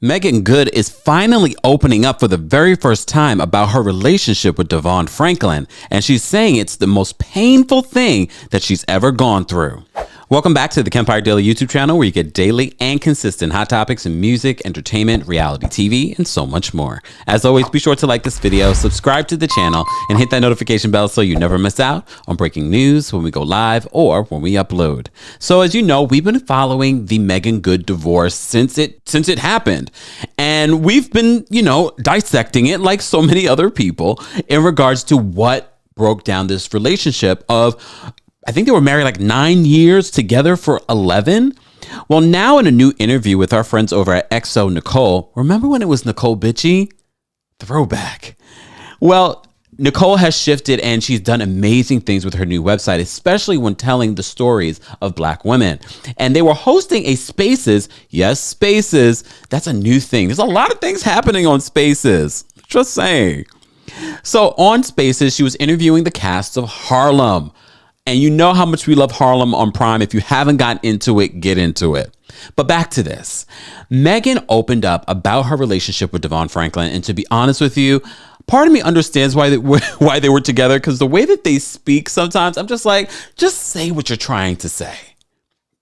Meagan Good is finally opening up for the very first time about her relationship with DeVon Franklin, and she's saying it's the most painful thing that she's ever gone through. Welcome back to the Kempire Daily YouTube channel, where you get daily and consistent hot topics in music, entertainment, reality TV, and so much more. As always, be sure to like this video, subscribe to the channel, and hit that notification bell so you never miss out on breaking news when we go live or when we upload. So as you know, we've been following the Meagan Good divorce since it happened. And we've been, dissecting it like so many other people in regards to what broke down this relationship of, I think they were married like 9 years, together for 11. Well, now in a new interview with our friends over at XO Nicole, remember when it was Nicole Bitchy? Throwback. Well, Nicole has shifted and she's done amazing things with her new website, especially when telling the stories of Black women. And they were hosting a Spaces. Yes, Spaces. That's a new thing. There's a lot of things happening on Spaces. Just saying. So on Spaces, she was interviewing the cast of Harlem. And you know how much we love Harlem on Prime. If you haven't gotten into it, get into it. But back to this. Meagan opened up about her relationship with DeVon Franklin. And to be honest with you, part of me understands why they were together, because the way that they speak sometimes, I'm just like, just say what you're trying to say.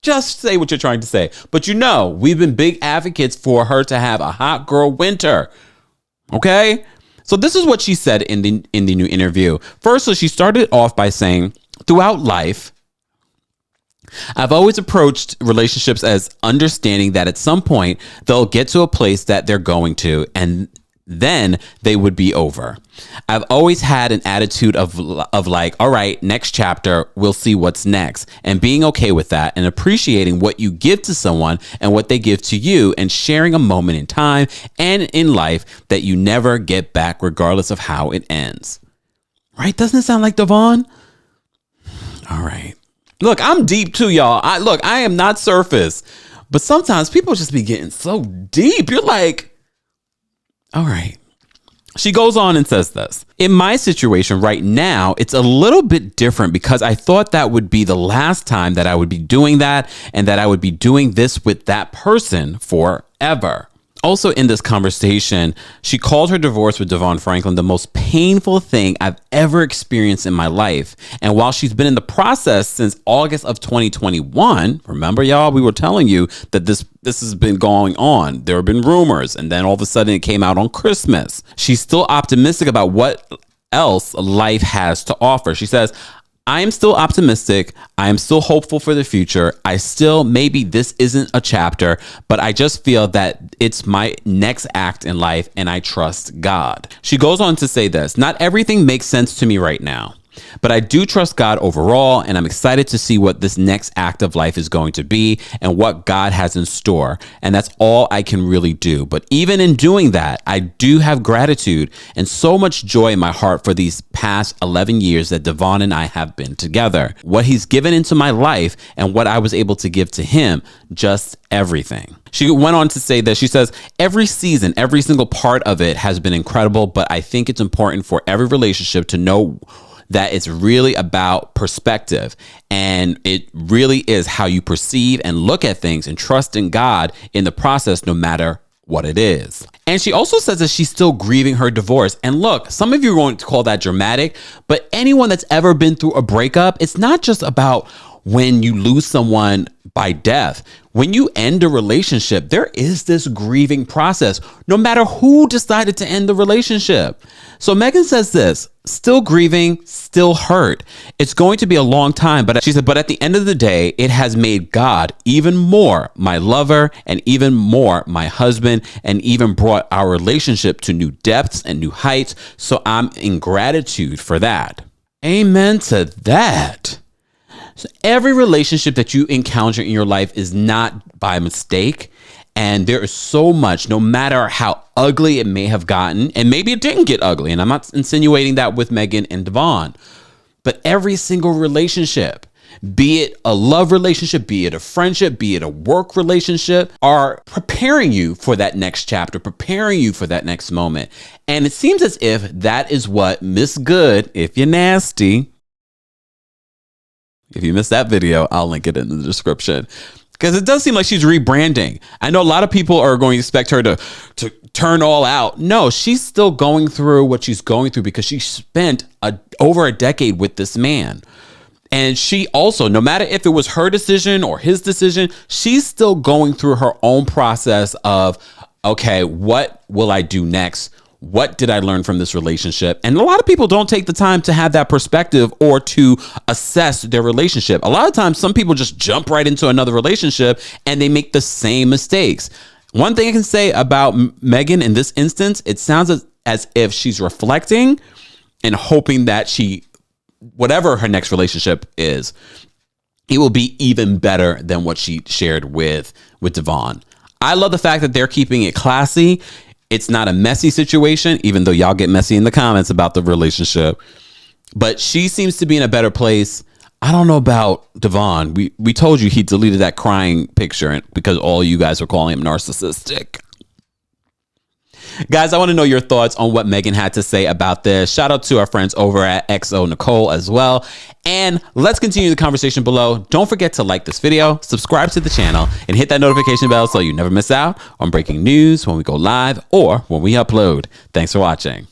Just say what you're trying to say. But we've been big advocates for her to have a hot girl winter. Okay? So this is what she said in the new interview. First, so she started off by saying, throughout life, I've always approached relationships as understanding that at some point they'll get to a place that they're going to, and then they would be over. I've always had an attitude of like, all right, next chapter, we'll see what's next, and being okay with that and appreciating what you give to someone and what they give to you, and sharing a moment in time and in life that you never get back regardless of how it ends. Right? Doesn't it sound like DeVon? All right. Look, I'm deep too, y'all. I am not surface, but sometimes people just be getting so deep. You're like, all right. She goes on and says this. In my situation right now, it's a little bit different because I thought that would be the last time that I would be doing that, and that I would be doing this with that person forever. Also in this conversation, she called her divorce with DeVon Franklin the most painful thing I've ever experienced in my life. And while she's been in the process since August of 2021, remember y'all, we were telling you that this has been going on. There have been rumors, and then all of a sudden it came out on Christmas. She's still optimistic about what else life has to offer. She says, I am still optimistic. I am still hopeful for the future. Maybe this isn't a chapter, but I just feel that it's my next act in life, and I trust God. She goes on to say this, not everything makes sense to me right now, but I do trust God overall, and I'm excited to see what this next act of life is going to be and what God has in store. And that's all I can really do. But even in doing that, I do have gratitude and so much joy in my heart for these past 11 years that DeVon and I have been together. What he's given into my life and what I was able to give to him, just everything. She went on to say that, she says, every season, every single part of it has been incredible, but I think it's important for every relationship to know that it's really about perspective, and it really is how you perceive and look at things, and trust in God in the process, no matter what it is. And she also says that she's still grieving her divorce. And look, some of you are going to call that dramatic, but anyone that's ever been through a breakup, it's not just about when you lose someone by death. When you end a relationship, there is this grieving process, no matter who decided to end the relationship. So Meagan says this, still grieving, still hurt. It's going to be a long time, but she said, but at the end of the day, it has made God even more my lover, and even more my husband, and even brought our relationship to new depths and new heights. So I'm in gratitude for that. Amen to that. So every relationship that you encounter in your life is not by mistake. And there is so much, no matter how ugly it may have gotten, and maybe it didn't get ugly, and I'm not insinuating that with Meagan and DeVon, but every single relationship, be it a love relationship, be it a friendship, be it a work relationship, are preparing you for that next chapter, preparing you for that next moment. And it seems as if that is what Miss Good, if you're nasty, if you missed that video, I'll link it in the description. Because it does seem like she's rebranding. I know a lot of people are going to expect her to turn all out. No, she's still going through what she's going through because she spent over a decade with this man. And she also, no matter if it was her decision or his decision, she's still going through her own process of, okay, what will I do next? What did I learn from this relationship? And a lot of people don't take the time to have that perspective or to assess their relationship. A lot of times, some people just jump right into another relationship and they make the same mistakes. One thing I can say about Meagan in this instance, it sounds as if she's reflecting and hoping that whatever her next relationship is, it will be even better than what she shared with DeVon. I love the fact that they're keeping it classy. It's not a messy situation, even though y'all get messy in the comments about the relationship. But she seems to be in a better place. I don't know about DeVon. We told you he deleted that crying picture because all you guys were calling him narcissistic. Guys, I want to know your thoughts on what Meagan had to say about this. Shout out to our friends over at XO Nicole as well. And let's continue the conversation below. Don't forget to like this video, subscribe to the channel, and hit that notification bell so you never miss out on breaking news when we go live or when we upload. Thanks for watching.